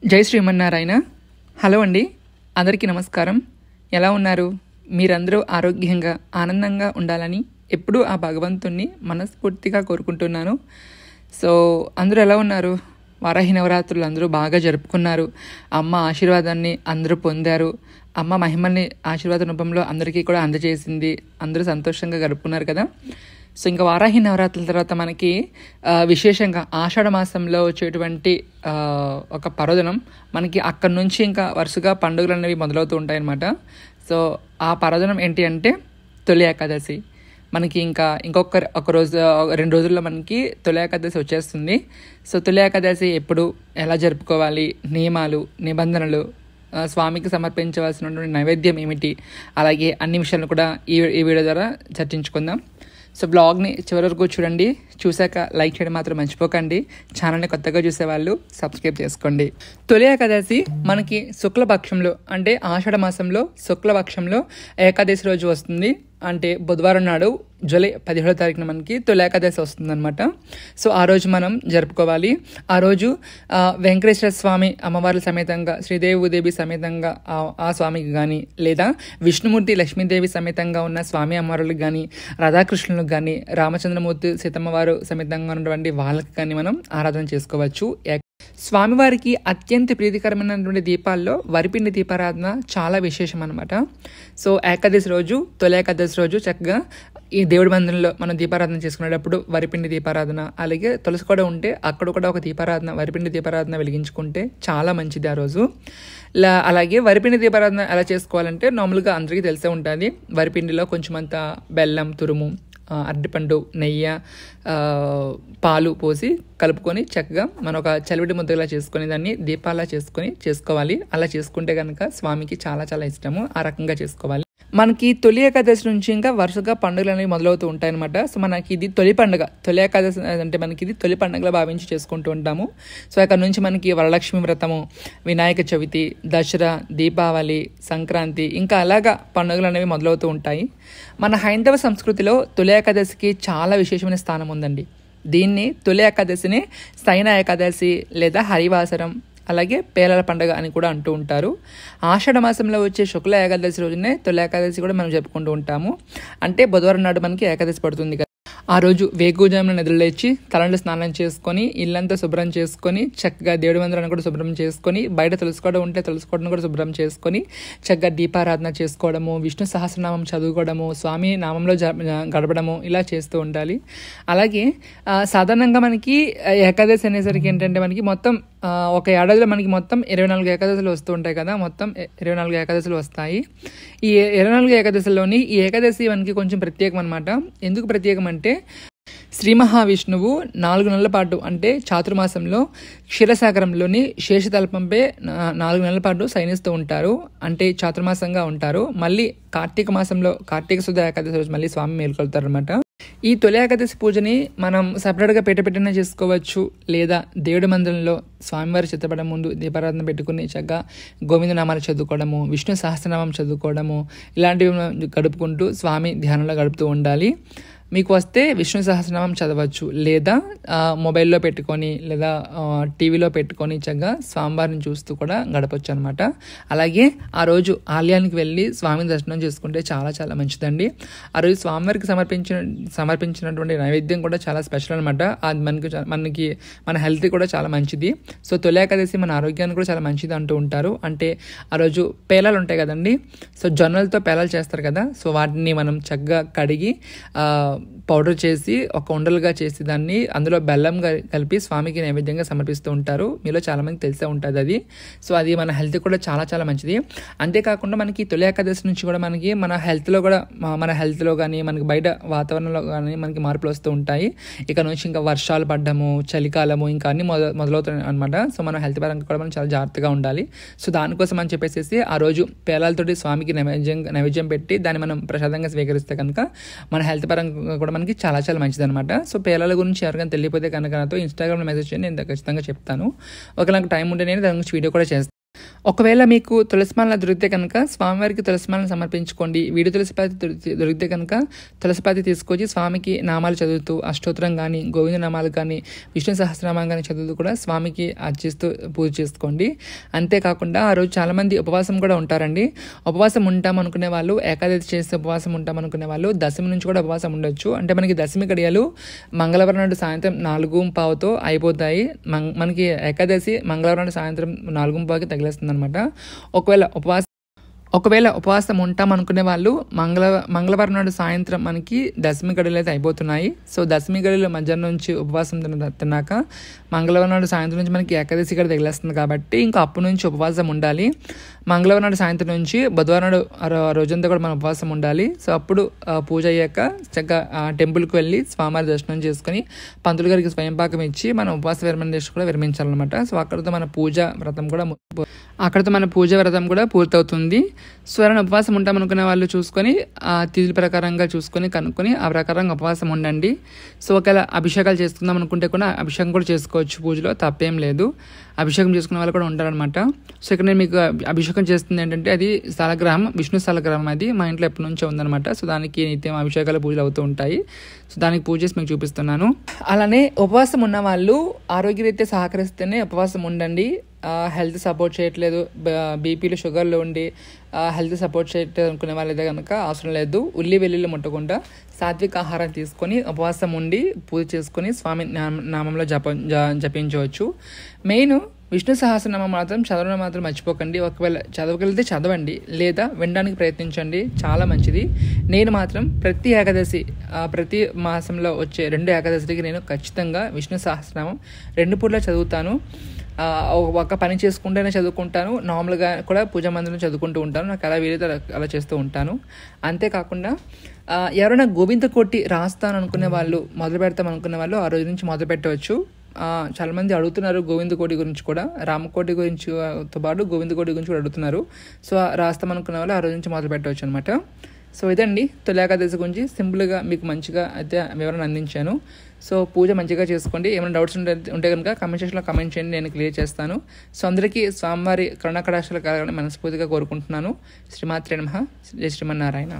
జై శ్రీమన్నారాయణ. హలో అండి, అందరికీ నమస్కారం. ఎలా ఉన్నారు? మీరందరూ ఆరోగ్యంగా ఆనందంగా ఉండాలని ఎప్పుడూ ఆ భగవంతుణ్ణి మనస్ఫూర్తిగా కోరుకుంటున్నాను. సో అందరూ ఎలా ఉన్నారు? వారాహి నవరాత్రులు అందరూ బాగా జరుపుకున్నారు. అమ్మ ఆశీర్వాదాన్ని అందరూ పొందారు. అమ్మ మహిమల్ని ఆశీర్వాద రూపంలో అందరికీ కూడా అందజేసింది. అందరూ సంతోషంగా గడుపుకున్నారు కదా. సో ఇంకా వారాహి నవరాత్రుల తర్వాత మనకి విశేషంగా ఆషాఢ మాసంలో వచ్చేటువంటి ఒక పర్వదినం మనకి అక్కడి నుంచి ఇంకా వరుసగా పండుగలు అనేవి మొదలవుతూ ఉంటాయన్నమాట. సో ఆ పర్వదినం ఏంటి అంటే తొలి ఏకాదశి. మనకి ఒక రోజు 2 రోజుల్లో మనకి తొలి ఏకాదశి వచ్చేస్తుంది. సో తొలి ఏకాదశి ఎప్పుడు, ఎలా జరుపుకోవాలి, నియమాలు, నిబంధనలు, స్వామికి సమర్పించవలసినటువంటి నైవేద్యం ఏమిటి, అలాగే అన్ని విషయాలను కూడా ఈ వీడియో ద్వారా చర్చించుకుందాం. సో బ్లాగ్ని చివరి వరకు చూడండి. చూశాక లైక్ చేయడం మాత్రం మర్చిపోకండి. ఛానల్ని కొత్తగా చూసేవాళ్ళు సబ్స్క్రైబ్ చేసుకోండి. తొలి ఏకాదశి మనకి శుక్లపక్షంలో అంటే ఆషాఢ మాసంలో శుక్లపక్షంలో ఏకాదశి రోజు వస్తుంది. అంటే బుధవారం నాడు జూలై 17వ తారీఖున మనకి తొలి ఏకాదశి వస్తుందన్నమాట. సో ఆ రోజు మనం జరుపుకోవాలి. ఆ రోజు వెంకటేశ్వర స్వామి అమ్మవార్ల సమేతంగా, శ్రీదేవి భూదేవి సమేతంగా ఆ స్వామికి కానీ, లేదా విష్ణుమూర్తి లక్ష్మీదేవి సమేతంగా ఉన్న స్వామి అమ్మవార్లకు కానీ, రాధాకృష్ణులకు కానీ, రామచంద్రమూర్తి సీతమ్మవారు సమేతంగా ఉన్నటువంటి వాళ్ళకి కానీ మనం ఆరాధన చేసుకోవచ్చు. స్వామివారికి అత్యంత ప్రీతికరమైనటువంటి దీపాల్లో వరిపిండి దీపారాధన చాలా విశేషం అనమాట. సో ఏకాదశి రోజు, తొలి ఏకాదశి రోజు చక్కగా ఈ దేవుడి మందిరంలో మనం దీపారాధన చేసుకునేటప్పుడు వరిపిండి దీపారాధన, అలాగే తులసి కూడా ఉంటే అక్కడ కూడా ఒక దీపారాధన, వరిపిండి దీపారాధన వెలిగించుకుంటే చాలా మంచిది ఆ రోజు. అలాగే వరిపిండి దీపారాధన ఎలా చేసుకోవాలంటే నార్మల్గా అందరికీ తెలిసే ఉంటుంది. వరిపిండిలో కొంచెం అంత బెల్లం తురుము, అరటిపండు, నెయ్యి, పాలు పోసి కలుపుకొని చక్కగా మనం ఒక చలివిడి ముద్దలా చేసుకొని దాన్ని దీపాలా చేసుకోవాలి. అలా చేసుకుంటే కనుక స్వామికి చాలా చాలా ఇష్టము. ఆ రకంగా చేసుకోవాలి. మనకి తొలి ఏకాదశి నుంచి ఇంకా వరుసగా పండుగలు అనేవి మొదలవుతూ ఉంటాయన్నమాట. సో మనకి ఇది తొలి పండుగ. తొలి ఏకాదశి అంటే మనకి ఇది తొలి పండుగలా భావించి చేసుకుంటూ ఉంటాము. సో అక్కడ నుంచి మనకి వరలక్ష్మి వ్రతము, వినాయక చవితి, దసరా, దీపావళి, సంక్రాంతి, ఇంకా అలాగా పండుగలు అనేవి మొదలవుతూ ఉంటాయి. మన హైందవ సంస్కృతిలో తొలి ఏకాదశికి చాలా విశేషమైన స్థానం ఉందండి. దీన్ని తొలి ఏకాదశిని శయన ఏకాదశి లేదా హరివాసరం, అలాగే పేలల పండుగ అని కూడా అంటూ ఉంటారు. ఆషాఢ మాసంలో వచ్చే శుక్ల ఏకాదశి రోజునే తొలి ఏకాదశి కూడా మనం జరుపుకుంటూ ఉంటాము. అంటే బుధవారం నాడు మనకి ఏకాదశి పడుతుంది కదా. ఆ రోజు వేకువజామున నిద్రలేచి తలంటు స్నానం చేసుకొని, ఇల్లంతా శుభ్రం చేసుకొని, చక్కగా దేవుడి మందిరాన్ని కూడా శుభ్రం చేసుకొని, బయట తులసికోవడం ఉంటే తులసికోవడం కూడా శుభ్రం చేసుకొని, చక్కగా దీపారాధన చేసుకోవడము, విష్ణు సహస్రనామం చదువుకోవడము, స్వామి నామంలో గడపడము, ఇలా చేస్తూ ఉండాలి. అలాగే సాధారణంగా మనకి ఏకాదశి అనేసరికి ఏంటంటే మనకి మొత్తం ఒక ఏడాదిలో మనకి మొత్తం 24 ఏకాదశులు వస్తూ ఉంటాయి కదా. మొత్తం 24 ఏకాదశులు వస్తాయి. ఈ 24 ఏకాదశుల్లోని ఈ ఏకాదశి మనకి కొంచెం ప్రత్యేకం అనమాట. ఎందుకు ప్రత్యేకం అంటే శ్రీ మహావిష్ణువు 4 నెలల పాటు అంటే చాతుర్మాసంలో క్షీరసాగరంలోని శేషతల్పంపై 4 నెలల పాటు శయనిస్తూ ఉంటారు. అంటే చాతుర్మాసంగా ఉంటారు. మళ్ళీ కార్తీక మాసంలో కార్తీక శుద్ధ ఏకాదశి రోజు మళ్ళీ స్వామి మేల్కొల్తారు అనమాట. ఈ తొలి ఏకాదశి పూజని మనం సపరేట్గా పెట్టిన చేసుకోవచ్చు, లేదా దేవుడి మందిరంలో స్వామివారి చిత్రపటం ముందు దీపారాధన పెట్టుకుని చక్కగా గోవిందనామాలు చదువుకోవడము, విష్ణు సహస్రనామం చదువుకోవడము, ఇలాంటివి గడుపుకుంటూ స్వామి ధ్యానంలో గడుపుతూ ఉండాలి. మీకు వస్తే విష్ణు సహస్రనామం చదవచ్చు, లేదా మొబైల్లో పెట్టుకొని, లేదా టీవీలో పెట్టుకొని చక్కగా స్వామివారిని చూస్తూ కూడా గడపచ్చు అనమాట. అలాగే ఆ రోజు ఆలయానికి వెళ్ళి స్వామిని దర్శనం చేసుకుంటే చాలా చాలా మంచిదండి. ఆ రోజు స్వామివారికి సమర్పించినటువంటి నైవేద్యం కూడా చాలా స్పెషల్ అనమాట. అది మనకి మన హెల్త్ కూడా చాలా మంచిది. సో తొలి ఏకాదశి మన ఆరోగ్యానికి కూడా చాలా మంచిది అంటూ ఉంటారు. అంటే ఆ రోజు పేలాలు ఉంటాయి కదండి. సో జొన్నలతో పేలాలు చేస్తారు కదా. సో వాటిని మనం చక్కగా కడిగి పౌడర్ చేసి ఒక ఉండలుగా చేసి దాన్ని అందులో బెల్లం కలిపి స్వామికి నైవేద్యంగా సమర్పిస్తూ ఉంటారు. మీలో చాలామంది తెలిసే ఉంటుంది అది. సో అది మన హెల్త్ కూడా చాలా చాలా మంచిది. అంతేకాకుండా మనకి తొలి ఏకాదశి నుంచి కూడా మనకి మన హెల్త్లో కానీ మనకి బయట వాతావరణంలో కానీ మనకి మార్పులు వస్తూ ఉంటాయి. ఇక నుంచి ఇంకా వర్షాలు పడ్డము, చలికాలము ఇంకా అన్ని మొదలవుతాయి అనమాట. సో మన హెల్త్ పరంగా కూడా మనం చాలా జాగ్రత్తగా ఉండాలి. సో దానికోసం అని చెప్పేసి ఆ రోజు పేలాలతోటి స్వామికి నైవేద్యం పెట్టి దాన్ని మనం ప్రసాదంగా స్వీకరిస్తే కనుక మన హెల్త్ పరంగా కూడా మనకి చాలా చాలా మంచిది అనమాట. సో పేలాల గురించి ఎవరికైనా తెలియకపోతే కనుక నాతో ఇన్స్టాగ్రామ్లో మెసేజ్ చేయండి, నేను ఖచ్చితంగా చెప్తాను. ఒకవేళ నాకు టైం ఉంటే నేను దాని గురించి వీడియో కూడా చేస్తాను. ఒకవేళ మీకు తులసిమాల దొరికితే కనుక స్వామివారికి తులసిమాలను సమర్పించుకోండి. వీడి తులసిపాతి దొరికితే కనుక తులసిపాతి తీసుకొచ్చి స్వామికి నామాలు చదువుతూ అష్టోత్తరం కానీ, గోవింద నామాలు కానీ, విష్ణు సహస్రనామాలు కానీ చదువుతూ కూడా స్వామికి అర్చిస్తూ పూజ చేసుకోండి. అంతేకాకుండా ఆ రోజు చాలామంది ఉపవాసం కూడా ఉంటారండి. ఉపవాసం ఉంటాం అనుకునే వాళ్ళు, ఏకాదశి చేస్తే ఉపవాసం ఉంటాం అనుకునే వాళ్ళు దశమి నుంచి కూడా ఉపవాసం ఉండొచ్చు. అంటే మనకి దశమి గడియలు మంగళవారం నాడు సాయంత్రం 4:15తో అయిపోతాయి. మనకి ఏకాదశి మంగళవారం నాడు సాయంత్రం 4:15కి తగిలేస్తుంది అనమాట. ఒకవేళ ఉపవాసం ఉంటాం అనుకునే వాళ్ళు మంగళవారం నాడు సాయంత్రం మనకి దశమి గడులు అయితే అయిపోతున్నాయి. సో దశమి గడుల మధ్యాహ్నం నుంచి ఉపవాసం తిన్నాక మంగళవారం నాడు సాయంత్రం నుంచి మనకి ఏకాదశి గడి తగిలేస్తుంది కాబట్టి ఇంకా అప్పటి నుంచి ఉపవాసం ఉండాలి. మంగళవారం నాడు సాయంత్రం నుంచి బుధవారం నాడు రోజంతా కూడా మనం ఉపవాసం ఉండాలి. సో అప్పుడు పూజ అయ్యాక చక్కగా టెంపుల్కి వెళ్ళి స్వామివారి దర్శనం చేసుకుని పంతులు గారికి స్వయంపాకం ఇచ్చి మనం ఉపవాస విరమణ దీక్ష కూడా విరమించాలన్నమాట. సో అక్కడితో మన పూజ వ్రతం కూడా పూర్తవుతుంది. సో ఎవరైనా ఉపవాసం ఉంటాం అనుకునే వాళ్ళు చూసుకొని తిథుల ప్రకారంగా చూసుకొని కనుక్కొని ఆ ప్రకారంగా ఉపవాసం ఉండండి. సో ఒకవేళ అభిషేకాలు చేసుకుందాం అనుకుంటే కూడా అభిషేకం కూడా చేసుకోవచ్చు, పూజలో తప్పేం లేదు. అభిషేకం చేసుకునే వాళ్ళు కూడా ఉంటారనమాట. సో ఇక్కడ నేను మీకు అభిషేకం చేస్తుంది ఏంటంటే అది స్థలగ్రహం, విష్ణు స్థలగ్రహం. అది మా ఇంట్లో ఎప్పటి నుంచో ఉందనమాట. సో దానికి నిత్యం అభిషేకాలు పూజలు అవుతూ ఉంటాయి. సో దానికి పూజ చేసి మీకు చూపిస్తున్నాను. అలానే ఉపవాసం ఉన్న వాళ్ళు ఆరోగ్యరీత్యా సహకరిస్తేనే ఉపవాసం ఉండండి. హెల్త్ సపోర్ట్ చేయట్లేదు, బీపీలు షుగర్లు ఉండి హెల్త్ సపోర్ట్ చేయట్లేదు అనుకునే వాళ్ళైతే కనుక అవసరం లేదు. ఉల్లి వెల్లుల్లి ముట్టకుండా సాత్విక ఆహారం తీసుకొని ఉపవాసం ఉండి పూజ చేసుకొని స్వామి నామంలో జపించవచ్చు. మెయిన్ విష్ణు సహస్రనామం చదవడం మాత్రం మర్చిపోకండి. ఒకవేళ చదవగలిగితే చదవండి, లేదా వినడానికి ప్రయత్నించండి, చాలా మంచిది. నేను మాత్రం ప్రతి మాసంలో వచ్చే 2 ఏకాదశికి నేను ఖచ్చితంగా విష్ణు సహస్రనామం 2 పూట్ల చదువుతాను. ఒక పని చేసుకుంటేనే చదువుకుంటాను, నార్మల్గా కూడా పూజా మందిరం చదువుకుంటూ ఉంటాను. నాకు అలా వీలైతే అలా చేస్తూ ఉంటాను. అంతేకాకుండా ఎవరైనా గోవింద కోటి రాస్తాను అనుకునే వాళ్ళు, మొదలు పెడతాం అనుకునే వాళ్ళు ఆ రోజు నుంచి మొదలు పెట్టవచ్చు. చాలామంది అడుగుతున్నారు గోవింద కోటి గురించి కూడా, రామకోటి గురించితో పాటు గోవింద కోటి గురించి కూడా అడుగుతున్నారు. సో రాస్తాం అనుకునే వాళ్ళు ఆ రోజు నుంచి మొదలు పెట్టవచ్చు అనమాట. సో ఇదండి తొలి ఏకాదశి గురించి సింపుల్గా మీకు మంచిగా అయితే వివరణ అందించాను. సో పూజ మంచిగా చేసుకోండి. ఏమైనా డౌట్స్ ఉంటే కనుక కామెంట్ సెక్షన్లో కామెంట్ చేయండి, నేను క్లియర్ చేస్తాను. సో అందరికీ స్వామివారి కరుణాకటాక్షాలు కలగాలని మనస్ఫూర్తిగా కోరుకుంటున్నాను. శ్రీమాత్రే నమః. జై శ్రీమన్నారాయణ.